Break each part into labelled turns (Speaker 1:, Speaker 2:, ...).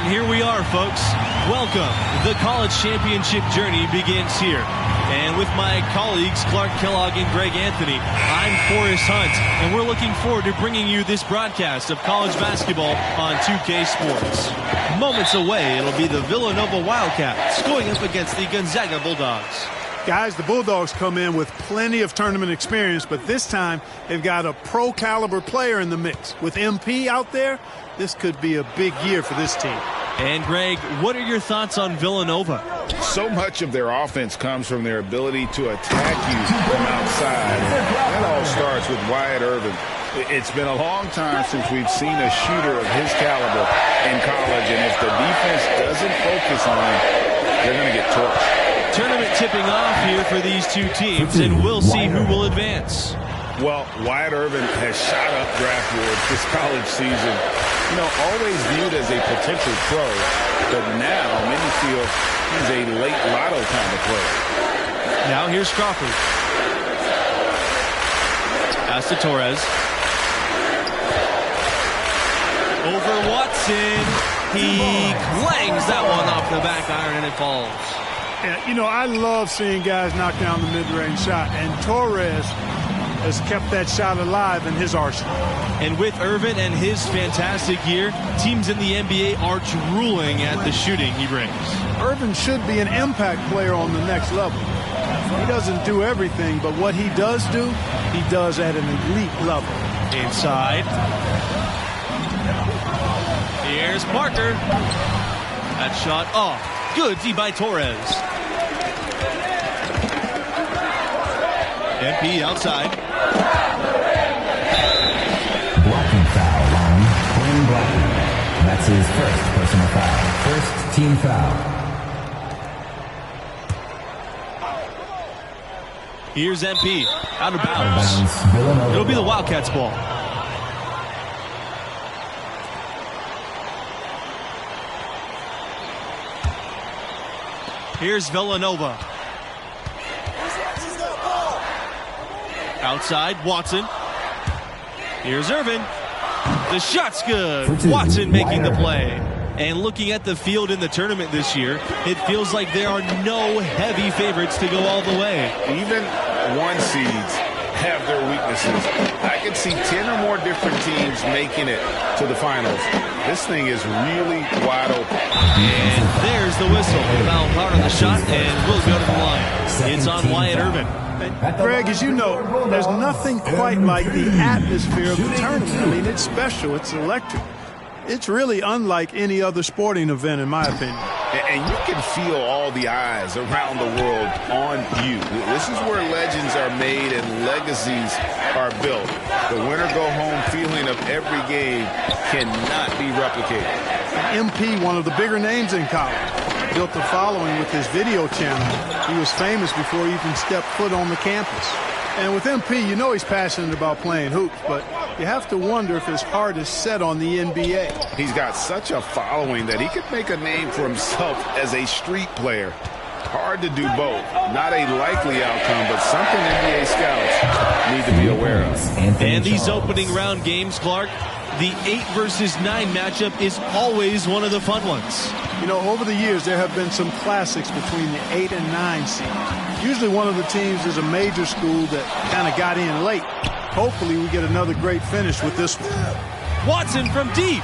Speaker 1: And here we are, folks. Welcome. The college championship journey begins here. And with my colleagues, Clark Kellogg and Greg Anthony, I'm Forrest Hunt, and we're looking forward to bringing you this broadcast of college basketball on 2K Sports. Moments away, it'll be the Villanova Wildcats going up against the Gonzaga Bulldogs.
Speaker 2: Guys, the Bulldogs come in with plenty of tournament experience, but this time they've got a pro-caliber player in the mix. With MP out there, this could be a big year for this team.
Speaker 1: And Greg, what are your thoughts on Villanova?
Speaker 3: So much of their offense comes from their ability to attack you from outside. That all starts with Wyatt Irvin. It's been a long time since we've seen a shooter of his caliber in college, and if the defense doesn't focus on him, they're going to get torched.
Speaker 1: Tournament tipping off here for these two teams, and we'll see who will advance.
Speaker 3: Well, Wyatt Irvin has shot up draft boards this college season. You know, always viewed as a potential pro, but now many feel he's a late lotto kind of player.
Speaker 1: Now here's Crawford. Pass to Torres. Over Watson. He clangs that one off the back iron and it falls.
Speaker 2: Yeah, you know, I love seeing guys knock down the mid-range shot, and Torres has kept that shot alive in his arsenal.
Speaker 1: And with Irvin and his fantastic year, teams in the NBA are drooling at the shooting he brings.
Speaker 2: Irvin should be an impact player on the next level. He doesn't do everything, but what he does do, he does at an elite level.
Speaker 1: Inside. Here's Parker. That shot off. Good D by Torres. MP outside.
Speaker 4: Blocking foul on Quinn Blackman. That's his first personal foul. First team foul.
Speaker 1: Here's MP. Out of bounds. It'll be the Wildcats ball. Here's Villanova. Outside, Watson. Here's Irvin. The shot's good. Watson making the play. And looking at the field in the tournament this year, it feels like there are no heavy favorites to go all the way.
Speaker 3: Even one seeds have their weaknesses. I could see 10 or more different teams making it to the finals. This thing is really wide open.
Speaker 1: And there's the whistle. Foul part on the shot, and we'll go to the line. It's on Wyatt Irvin.
Speaker 2: Greg, as you know, there's nothing quite like the atmosphere of the tournament. I mean, it's special. It's electric. It's really unlike any other sporting event, in my opinion.
Speaker 3: And you can feel all the eyes around the world on you. This is where legends are made and legacies are built. The winner-go-home feeling of every game cannot be replicated.
Speaker 2: MP, one of the bigger names in college, built a following with his video channel. He was famous before he even stepped foot on the campus. And with MP, you know he's passionate about playing hoops, but you have to wonder if his heart is set on the NBA.
Speaker 3: He's got such a following that he could make a name for himself as a street player. Hard to do both. Not a likely outcome, but something NBA scouts need to be aware of.
Speaker 1: And these opening round games, Clark, the 8 versus 9 matchup is always one of the fun ones.
Speaker 2: You know, over the years, there have been some classics between the 8 and 9 seed. Usually one of the teams is a major school that kind of got in late. Hopefully we get another great finish with this one.
Speaker 1: Watson from deep.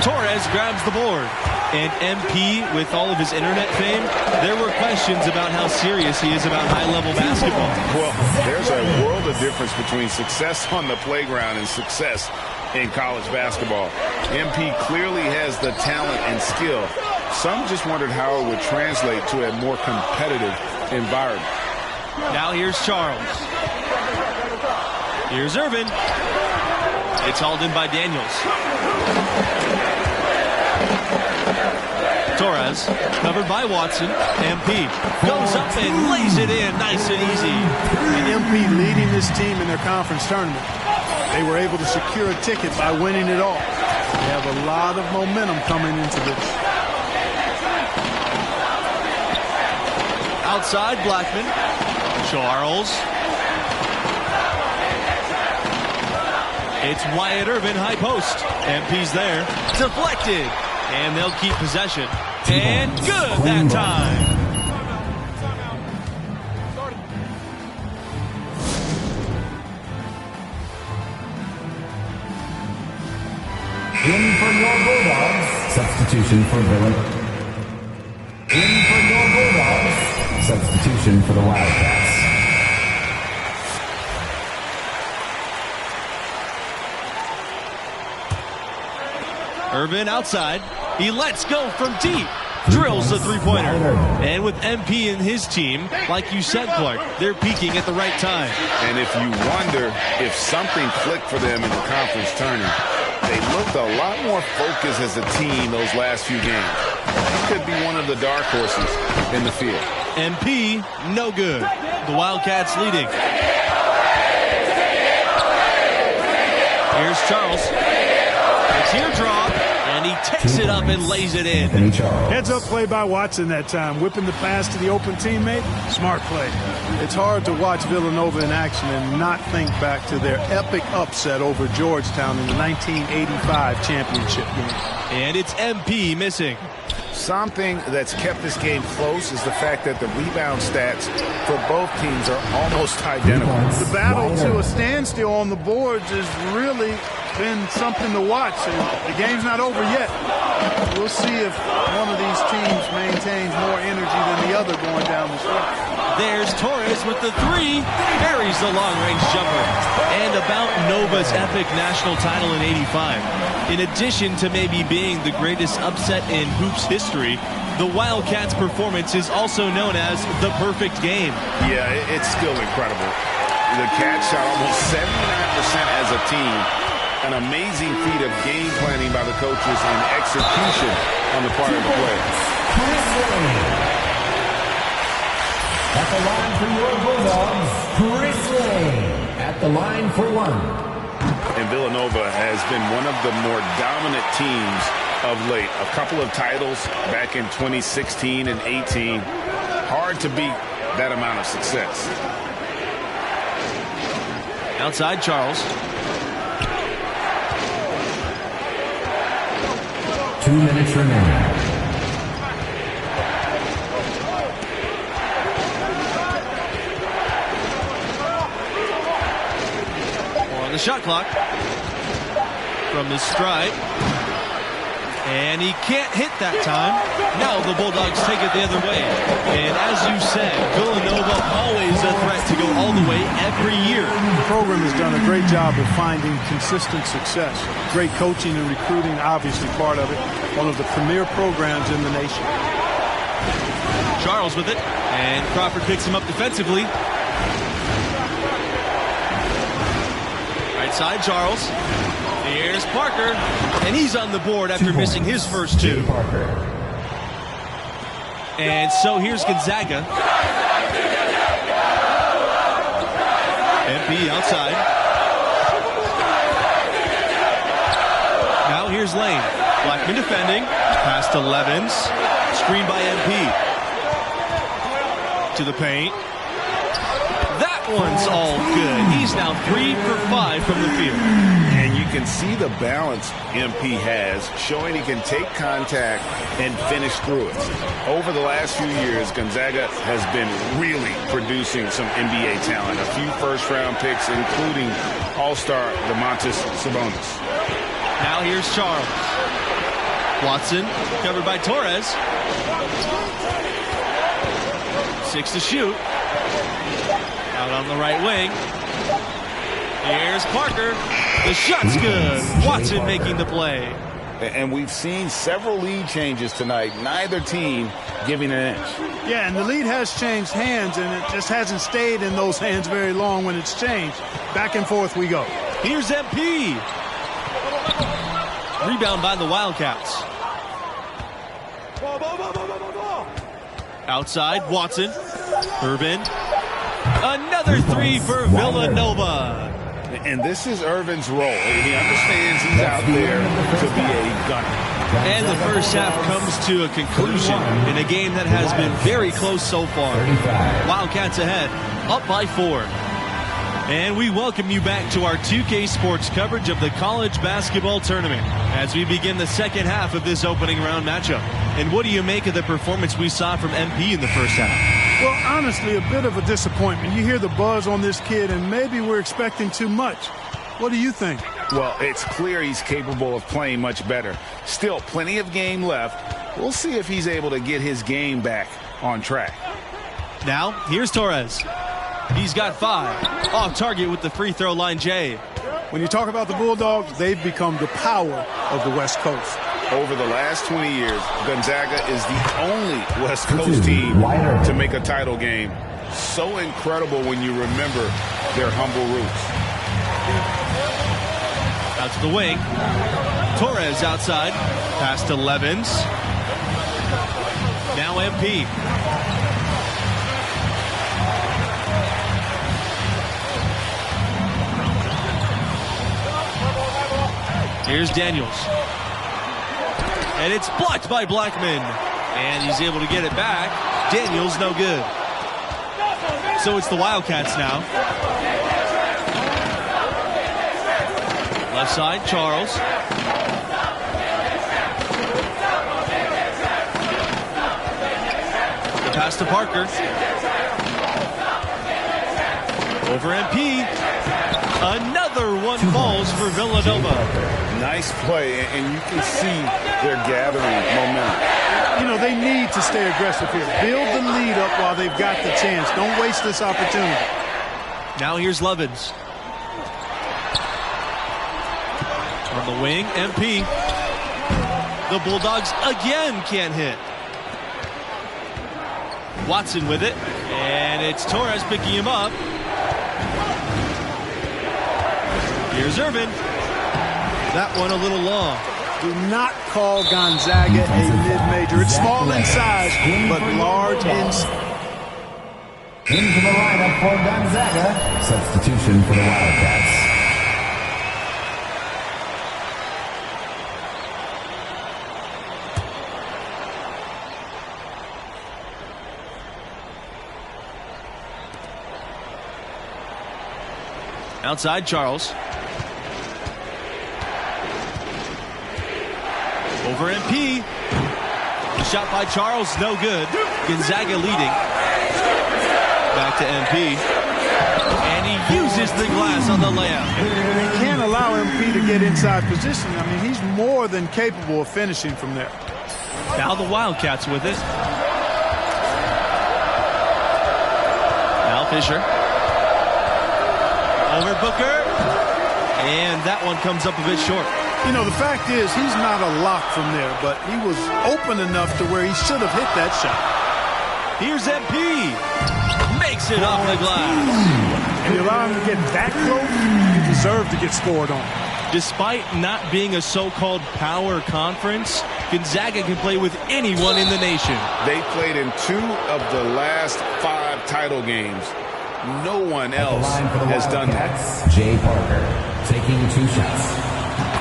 Speaker 1: Torres grabs the board. And MP, with all of his internet fame, there were questions about how serious he is about high-level basketball.
Speaker 3: Well, there's a world of difference between success on the playground and success in college basketball. MP clearly has the talent and skill. Some just wondered how it would translate to a more competitive environment.
Speaker 1: Now here's Charles. Here's Irvin. It's hauled in by Daniels. Torres, covered by Watson. MP goes up and lays it in nice and easy.
Speaker 2: The MP leading this team in their conference tournament. They were able to secure a ticket by winning it all. They have a lot of momentum coming into this.
Speaker 1: Outside, Blackman. Charles. It's Wyatt Irvin, high post. MP's there. Deflected. And they'll keep possession. And good that time.
Speaker 4: In for your Bulldogs. Substitution for Villanova. In for your Bulldogs. Substitution for the Wildcats.
Speaker 1: Irvin outside. He lets go from deep. Drills the three-pointer. And with MP and his team, like you said, Clark, they're peaking at the right time.
Speaker 3: And if you wonder if something clicked for them in the conference tourney, they looked a lot more focused as a team those last few games. He could be one of the dark horses in the field.
Speaker 1: MP, no good. The Wildcats leading. Here's Charles. Teardrop, and he takes it up and lays it in.
Speaker 2: Heads-up play by Watson that time, whipping the pass to the open teammate. Smart play. It's hard to watch Villanova in action and not think back to their epic upset over Georgetown in the 1985 championship game.
Speaker 1: And it's MP missing.
Speaker 3: Something that's kept this game close is the fact that the rebound stats for both teams are almost identical.
Speaker 2: The battle to a standstill on the boards has really been something to watch, and the game's not over yet. We'll see if one of these teams maintains more energy than the other going down the stretch.
Speaker 1: There's Torres with the three, buries the long-range jumper. And about Nova's epic national title in '85. In addition to maybe being the greatest upset in hoops history, the Wildcats' performance is also known as the perfect game.
Speaker 3: Yeah, it's still incredible. The Cats shot almost 79% as a team. An amazing feat of game planning by the coaches and execution on the part of the players.
Speaker 4: At the line for your Bulldogs, Chris Lane. At the line for one.
Speaker 3: And Villanova has been one of the more dominant teams of late. A couple of titles back in 2016 and 18. Hard to beat that amount of success.
Speaker 1: Outside Charles.
Speaker 4: 2 minutes remaining.
Speaker 1: On the shot clock. From the strike. And he can't hit that time. Now the Bulldogs take it the other way. And as you said, Villanova always a threat to go all the way every year.
Speaker 2: The program has done a great job of finding consistent success. Great coaching and recruiting, obviously part of it. One of the premier programs in the nation.
Speaker 1: Charles with it. And Crawford picks him up defensively. Right side, Charles. Here's Parker, and he's on the board after missing his first two. And so here's Gonzaga. MP outside. Now here's Lane. Blackman defending. Pass to Levens. Screen by MP. To the paint. That one's all good. He's now 3 for 5 from the field.
Speaker 3: And you can see the balance MP has, showing he can take contact and finish through it. Over the last few years, Gonzaga has been really producing some NBA talent. A few first-round picks, including All-Star Domantas Sabonis.
Speaker 1: Now here's Charles. Watson, covered by Torres. 6 to shoot. Out on the right wing. Here's Parker. The shot's good. Watson making the play.
Speaker 3: And we've seen several lead changes tonight. Neither team giving an inch.
Speaker 2: Yeah, and the lead has changed hands, and it just hasn't stayed in those hands very long when it's changed. Back and forth we go.
Speaker 1: Here's MP. Rebound by the Wildcats. Outside, Watson. Irvin. Another three for Villanova.
Speaker 3: And this is Irvin's role. He understands he's out there to be a gunner.
Speaker 1: And the first half comes to a conclusion in a game that has been very close so far. Wildcats ahead, up by 4. And we welcome you back to our 2K Sports coverage of the college basketball tournament as we begin the second half of this opening round matchup. And what do you make of the performance we saw from MP in the first half?
Speaker 2: Well, honestly, a bit of a disappointment. You hear the buzz on this kid, and maybe we're expecting too much. What do you think?
Speaker 3: Well, it's clear he's capable of playing much better. Still, plenty of game left. We'll see if he's able to get his game back on track.
Speaker 1: Now, here's Torres. He's got 5. Off target with the free throw line, Jay.
Speaker 2: When you talk about the Bulldogs, they've become the power of the West Coast.
Speaker 3: Over the last 20 years, Gonzaga is the only West Coast team to make a title game. So incredible when you remember their humble roots.
Speaker 1: Out to the wing. Torres outside. Pass to Levens. Now MP. Here's Daniels. And it's blocked by Blackman. And he's able to get it back. Daniels no good. So it's the Wildcats now. Left side, Charles. The pass to Parker. Over MP. Another one falls for Villanova.
Speaker 3: Nice play, and you can see they're gathering momentum.
Speaker 2: You know, they need to stay aggressive here. Build the lead up while they've got the chance. Don't waste this opportunity.
Speaker 1: Now here's Levens. On the wing, MP. The Bulldogs again can't hit. Watson with it, and it's Torres picking him up. Here's Irvin. That one a little long.
Speaker 2: Do not call Gonzaga a mid-major. It's small in size, but large in size.
Speaker 4: Into the lineup for Gonzaga. Substitution for the Wildcats.
Speaker 1: Outside, Charles. Over MP. The shot by Charles, no good. Gonzaga leading. Back to MP. And he uses the glass on the layup.
Speaker 2: They can't allow MP to get inside position. I mean, he's more than capable of finishing from there.
Speaker 1: Now the Wildcats with it. Al Fisher. Over Booker. And that one comes up a bit short.
Speaker 2: You know, the fact is, he's not a lock from there, but he was open enough to where he should have hit that shot.
Speaker 1: Here's MP. Makes it off the glass.
Speaker 2: And you allow him to get that close, you deserve to get scored on.
Speaker 1: Despite not being a so-called power conference, Gonzaga can play with anyone in the nation.
Speaker 3: They played in 2 of the last 5 title games. No one else has done that.
Speaker 4: Jay Parker taking 2 shots.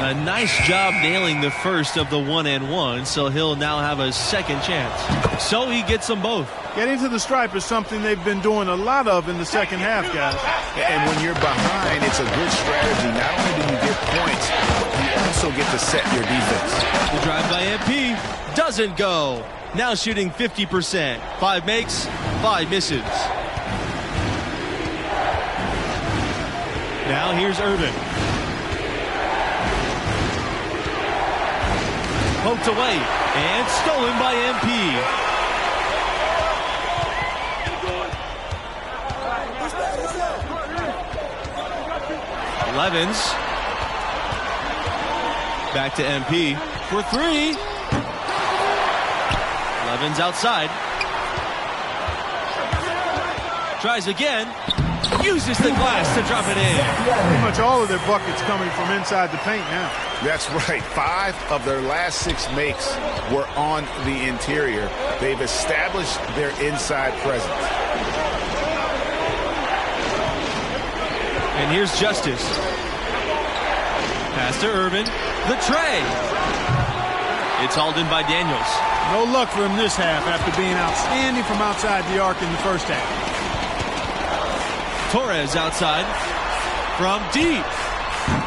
Speaker 1: A nice job nailing the first of the 1-and-1, so he'll now have a second chance. So he gets them both.
Speaker 2: Getting to the stripe is something they've been doing a lot of in the second half, guys.
Speaker 3: And when you're behind, it's a good strategy. Not only do you get points, you also get to set your defense.
Speaker 1: The drive by MP doesn't go. Now shooting 50%. 5 makes, 5 misses. Now here's Irvin. Poked away and stolen by MP. Levens. Back to MP for 3. Levens outside. Tries again. Uses the glass to drop it in.
Speaker 2: Pretty much all of their buckets coming from inside the paint now.
Speaker 3: That's right. 5 of their last 6 makes were on the interior. They've established their inside presence.
Speaker 1: And here's Justice. Pass to Irvin. The tray. It's hauled in by Daniels.
Speaker 2: No luck for him this half after being outstanding from outside the arc in the first half.
Speaker 1: Torres outside from deep.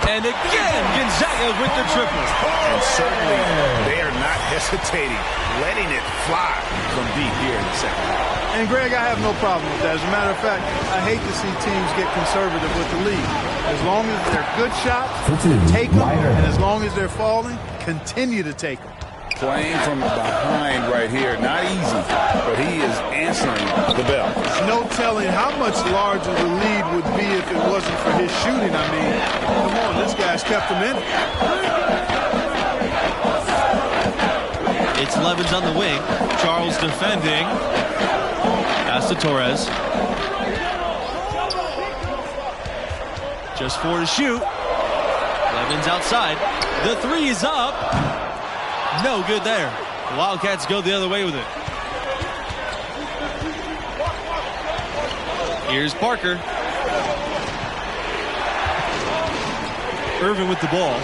Speaker 1: And again, Gonzaga with the triple.
Speaker 3: And certainly they are not hesitating, letting it fly from deep here in the second half.
Speaker 2: And, Greg, I have no problem with that. As a matter of fact, I hate to see teams get conservative with the lead. As long as they're good shots, take them. And as long as they're falling, continue to take them.
Speaker 3: Playing from behind right here, not easy, but he is answering the bell.
Speaker 2: There's no telling how much larger the lead would be if it wasn't for his shooting. I mean, come on, this guy's kept him in it.
Speaker 1: It's Levens on the wing. Charles defending. Pass to Torres. Just 4 to shoot. Levens outside. The 3 is up. No good there. The Wildcats go the other way with it. Here's Parker. Irvin with the ball.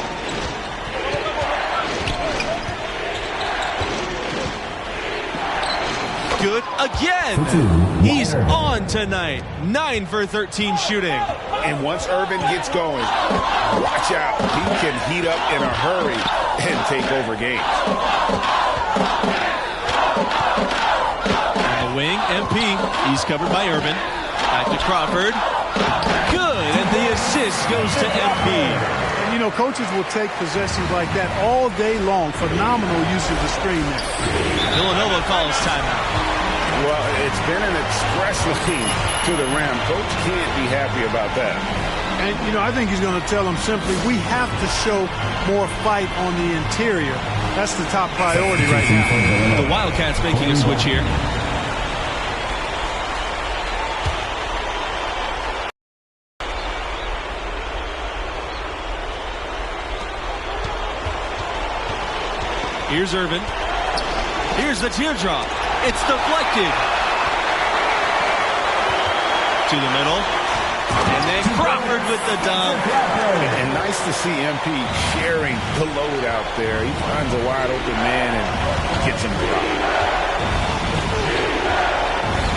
Speaker 1: Good again. He's on tonight. 9 for 13 shooting.
Speaker 3: And once Irvin gets going, watch out. He can heat up in a hurry and take over games.
Speaker 1: On the wing, MP. He's covered by Irvin. Back to Crawford. Good. And the assist goes to MP.
Speaker 2: And, you know, coaches will take possessions like that all day long. Phenomenal use of the screen there.
Speaker 1: Villanova calls timeout.
Speaker 3: Well, it's been an express lane to the rim. Coach can't be happy about that.
Speaker 2: And, you know, I think he's going to tell them simply, we have to show more fight on the interior. That's the top priority right now.
Speaker 1: The Wildcats making a switch here. Here's Irvin. Here's the teardrop. It's deflected. To the middle. And then Crawford with the dunk.
Speaker 3: And nice to see MP sharing the load out there. He finds a wide open man and gets him dropped.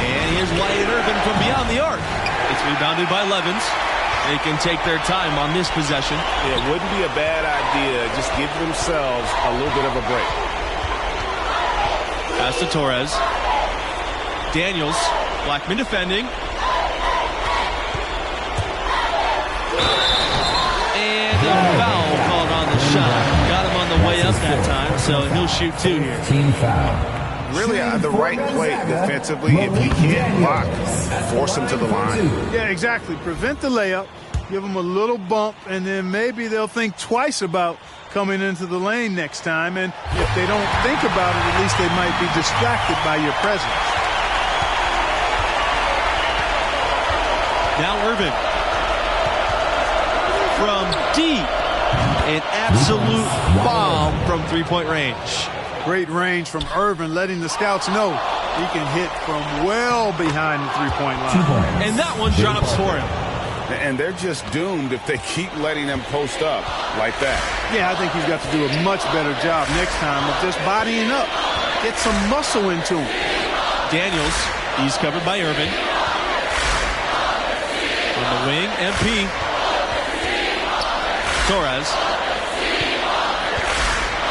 Speaker 1: And here's Wyatt Irvin from beyond the arc. It's rebounded by Levens. They can take their time on this possession.
Speaker 3: It wouldn't be a bad idea. Just give themselves a little bit of a break.
Speaker 1: Pass to Torres. Daniels. Blackman defending. And a foul called on the shot. Got him on the way up that time, so he'll shoot 2 here.
Speaker 4: Team foul.
Speaker 3: Really the right play defensively. If he can't block, force him to the line.
Speaker 2: Yeah, exactly. Prevent the layup. Give them a little bump, and then maybe they'll think twice about coming into the lane next time. And if they don't think about it, at least they might be distracted by your presence.
Speaker 1: Now Irvin. From deep. An absolute bomb from three-point range.
Speaker 2: Great range from Irvin, letting the scouts know he can hit from well behind the three-point line.
Speaker 1: And that one drops for him.
Speaker 3: And they're just doomed if they keep letting them post up like that.
Speaker 2: Yeah, I think he's got to do a much better job next time of just bodying up. Get some muscle into him.
Speaker 1: Daniels, he's covered by Irvin. On the wing, MP. Torres.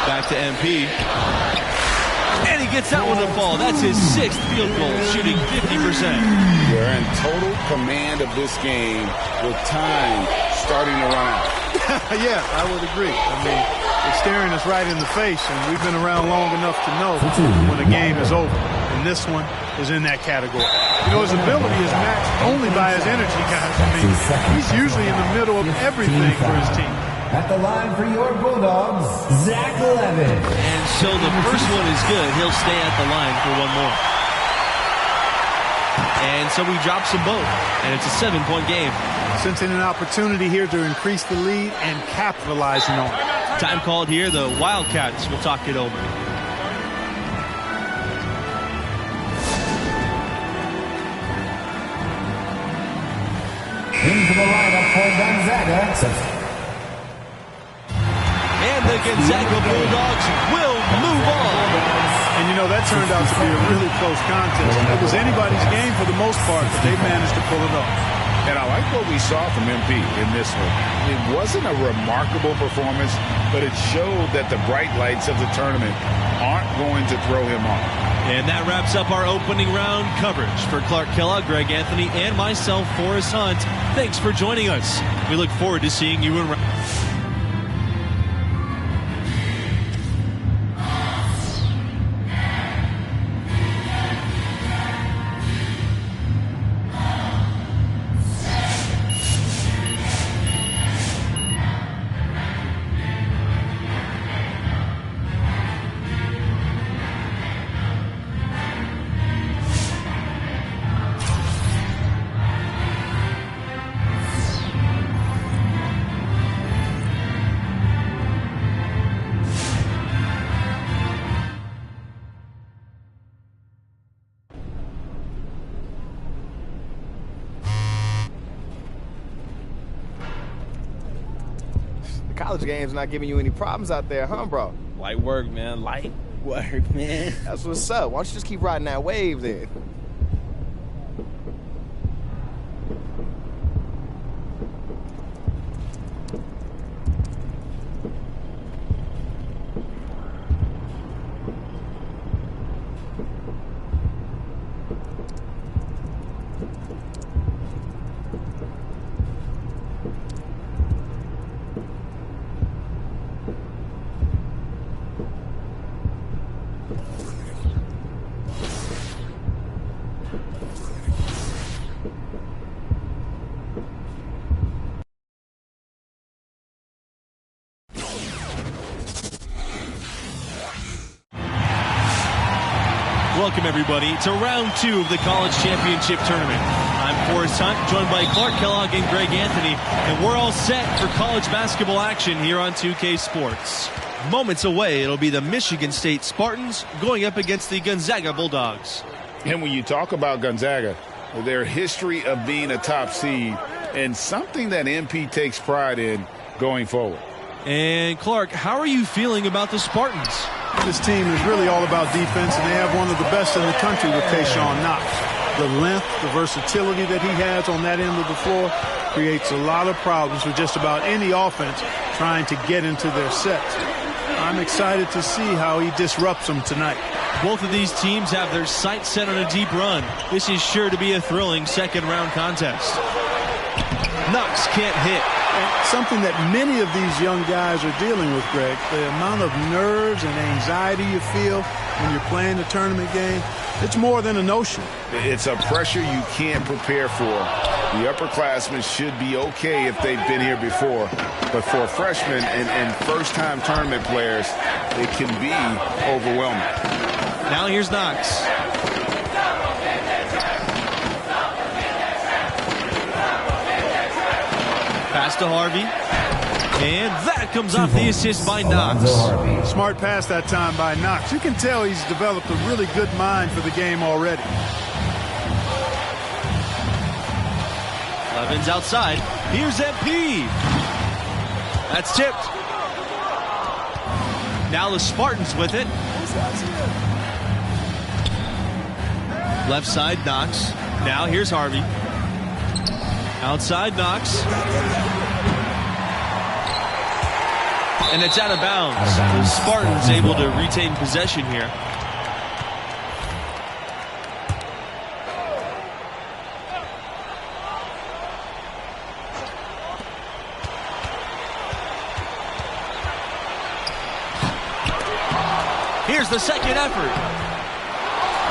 Speaker 1: Back to MP. And he gets that one to fall. That's his 6th field goal, shooting 50%.
Speaker 3: They're in total command of this game with time starting to run out.
Speaker 2: Yeah, I would agree. I mean, it's staring us right in the face, and we've been around long enough to know when a game is over. And this one is in that category. You know, his ability is matched only by his energy, guys. I mean, he's usually in the middle of everything for his team.
Speaker 4: At the line for your Bulldogs, Zach Levin.
Speaker 1: And so the first one is good. He'll stay at the line for one more. And so he drops them both. And it's a 7-point game.
Speaker 2: Sensing an opportunity here to increase the lead and capitalizing on it.
Speaker 1: Time called here. The Wildcats will talk it over.
Speaker 4: Into the lineup for Gonzaga.
Speaker 1: And the Gonzaga Bulldogs will move on.
Speaker 2: And, you know, that turned out to be a really close contest. It was anybody's game for the most part, but they managed to pull it off.
Speaker 3: And I like what we saw from MP in this one. It wasn't a remarkable performance, but it showed that the bright lights of the tournament aren't going to throw him off.
Speaker 1: And that wraps up our opening round coverage. For Clark Kellogg, Greg Anthony, and myself, Forrest Hunt, thanks for joining us. We look forward to seeing you in round.
Speaker 5: College game's not giving you any problems out there, huh, bro?
Speaker 6: Light work, man. Light work, man.
Speaker 5: That's what's up. Why don't you just keep riding that wave then?
Speaker 1: Welcome, everybody, to round 2 of the College Championship Tournament. I'm Forrest Hunt, joined by Clark Kellogg and Greg Anthony, and we're all set for college basketball action here on 2K Sports. Moments away, it'll be the Michigan State Spartans going up against the Gonzaga Bulldogs.
Speaker 3: And when you talk about Gonzaga, their history of being a top seed and something that MP takes pride in going forward.
Speaker 1: And Clark, how are you feeling about the Spartans?
Speaker 2: This team is really all about defense, and they have one of the best in the country with Tayshaun Knox. The length, the versatility that he has on that end of the floor creates a lot of problems for just about any offense trying to get into their sets. I'm excited to see how he disrupts them tonight.
Speaker 1: Both of these teams have their sights set on a deep run. This is sure to be a thrilling second-round contest. Knox can't hit.
Speaker 2: And something that many of these young guys are dealing with, Greg, the amount of nerves and anxiety you feel when you're playing a tournament game, it's more than a notion.
Speaker 3: It's a pressure you can't prepare for. The upperclassmen should be okay if they've been here before, but for freshmen and first-time tournament players, it can be overwhelming.
Speaker 1: Now here's Knox. Pass to Harvey. And that comes off the assist by Knox.
Speaker 2: Smart pass that time by Knox. You can tell he's developed a really good mind for the game already.
Speaker 1: Levens outside. Here's MP. That's tipped. Now the Spartans with it. Left side, Knox. Now here's Harvey. Outside, Knox. And it's out of bounds. The Spartans able to retain possession here. Here's the second effort.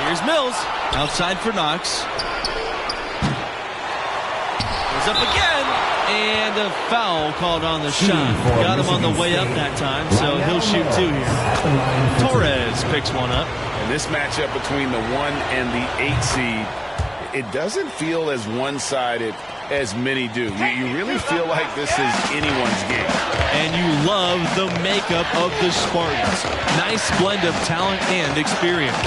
Speaker 1: Here's Mills. Outside for Knox. Goes up again. And a foul called on the shot. Got him on the way up that time, so he'll shoot two here. Torres picks one up.
Speaker 3: And this matchup between the 1 and the 8 seed, it doesn't feel as one-sided as many do. You really feel like this is anyone's game.
Speaker 1: And you love the makeup of the Spartans. Nice blend of talent and experience.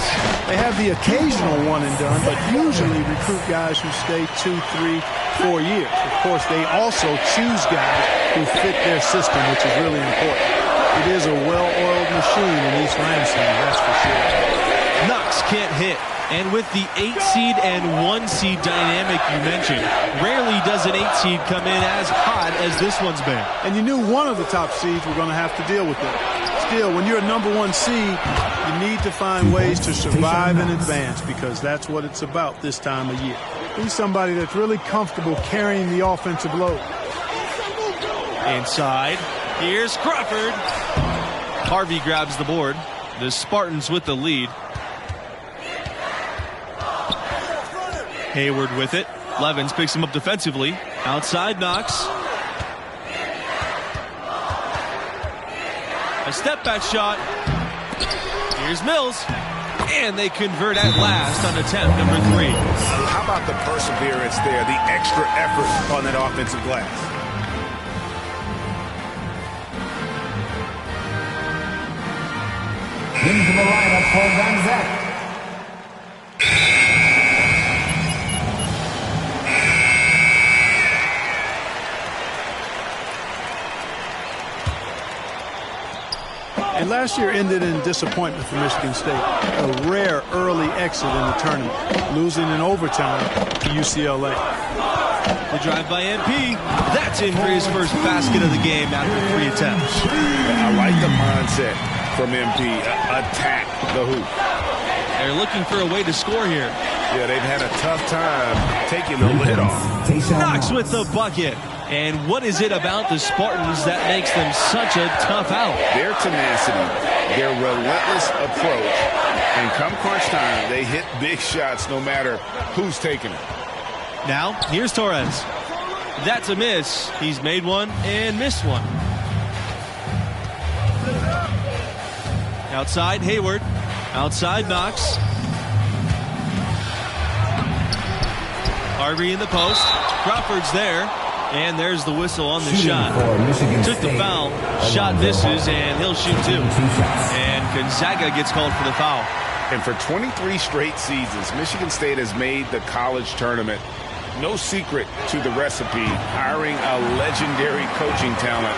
Speaker 2: They have the occasional one and done, but usually recruit guys who stay 2, 3, 4 years. Of course, they also choose guys who fit their system, which is really important. It is a well-oiled machine in East Lansing, that's for sure.
Speaker 1: Knox can't hit. And with the 8 seed and 1 seed dynamic you mentioned, rarely does an 8 seed come in as hot as this one's been.
Speaker 2: And you knew one of the top seeds were going to have to deal with it. Still, when you're a #1 seed, you need to find ways to survive in advance, because that's what it's about this time of year. He's somebody that's really comfortable carrying the offensive load.
Speaker 1: Inside, here's Crawford. Harvey grabs the board. The Spartans with the lead. Hayward with it. Levens picks him up defensively. Outside Knox. A step back shot. Here's Mills. And they convert at last on attempt number 3.
Speaker 3: How about the perseverance there, the extra effort on that offensive glass?
Speaker 4: Into the lineup for Gonzaga.
Speaker 2: And last year ended in disappointment for Michigan State. A rare early exit in the tournament, losing in overtime to UCLA.
Speaker 1: The drive by MP. That's in for his first basket of the game after 3 attempts.
Speaker 3: I like the mindset from MP. Attack the hoop.
Speaker 1: They're looking for a way to score here.
Speaker 3: Yeah, they've had a tough time taking the lid off.
Speaker 1: Knox with the bucket. And what is it about the Spartans that makes them such a tough out?
Speaker 3: Their tenacity, their relentless approach, and come crunch time, they hit big shots no matter who's taking it.
Speaker 1: Now, here's Torres. That's a miss. He's made one and missed one. Outside, Hayward. Outside, Knox. Harvey in the post. Crawford's there. And there's the whistle on the shot. Took the foul. Shot misses, and he'll shoot 2. And Gonzaga gets called for the foul.
Speaker 3: And for 23 straight seasons, Michigan State has made the college tournament. No secret to the recipe, hiring a legendary coaching talent.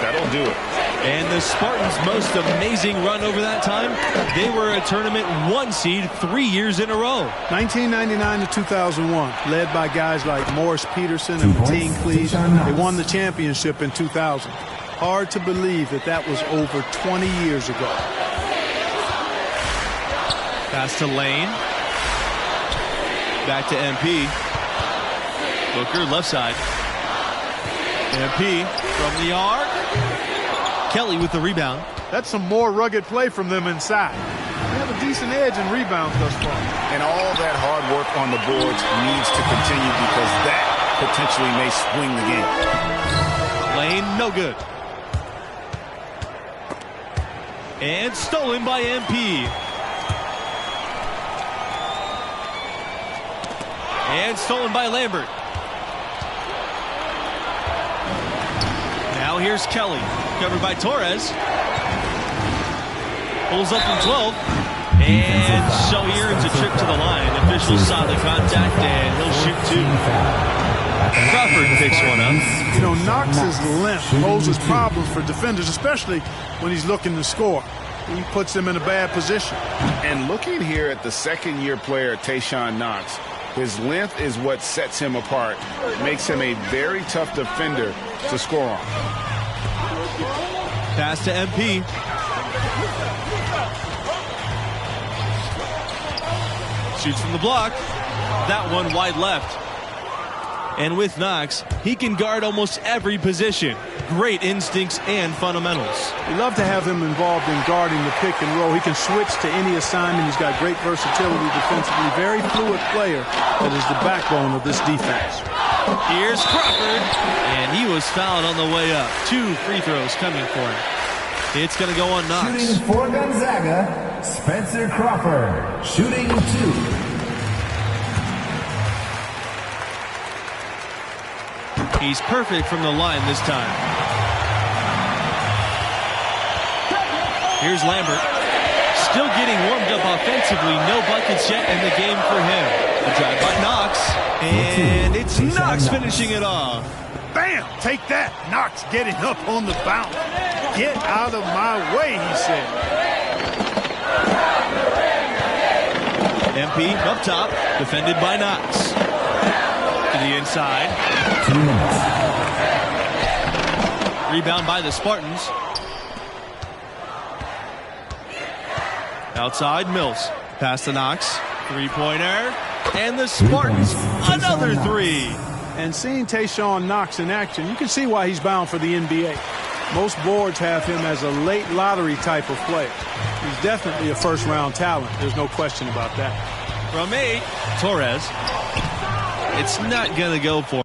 Speaker 3: That'll do it.
Speaker 1: And the Spartans' most amazing run over that time, they were a tournament 1 seed 3 years in a row.
Speaker 2: 1999 to 2001, led by guys like Morris Peterson and Mateen Cleave. They won the championship in 2000. Hard to believe that that was over 20 years ago.
Speaker 1: Pass to Lane. Back to MP. Booker, left side. MP from the arc. Kelly with the rebound.
Speaker 2: That's some more rugged play from them inside. They have a decent edge in rebounds thus far.
Speaker 3: And all that hard work on the boards needs to continue, because that potentially may swing the game.
Speaker 1: Lane, no good. And stolen by MP. And stolen by Lambert. Now here's Kelly. Covered by Torres. Pulls up from 12. And so he earns a trip to the line. Officials saw the contact, and he'll shoot 2. Crawford picks one up.
Speaker 2: You know, Knox's length poses problems for defenders, especially when he's looking to score. He puts them in a bad position.
Speaker 3: And looking here at the second-year player, Tayshaun Knox, his length is what sets him apart. Makes him a very tough defender to score on.
Speaker 1: Pass to MP. Shoots from the block. That one wide left. And with Knox, he can guard almost every position. Great instincts and fundamentals.
Speaker 2: We love to have him involved in guarding the pick and roll. He can switch to any assignment. He's got great versatility defensively. Very fluid player that is the backbone of this defense.
Speaker 1: Here's Crawford, and he was fouled on the way up. 2 free throws coming for him. It's going to go on Knox.
Speaker 4: Shooting for Gonzaga, Spencer Crawford. Shooting 2.
Speaker 1: He's perfect from the line this time. Here's Lambert. Still getting warmed up offensively. No buckets yet in the game for him. A drive by Knox. And it's Knox finishing it off.
Speaker 2: Bam! Take that. Knox getting up on the bounce. Get out of my way, he said.
Speaker 1: MP up top, defended by Knox. To the inside.
Speaker 4: 2 minutes.
Speaker 1: Rebound by the Spartans. Outside, Mills. Pass to Knox. Three-pointer. And the Spartans, another three.
Speaker 2: And seeing Tayshaun Knox in action, you can see why he's bound for the NBA. Most boards have him as a late lottery type of player. He's definitely a first-round talent. There's no question about that.
Speaker 1: From 8, Torres. It's not going to go for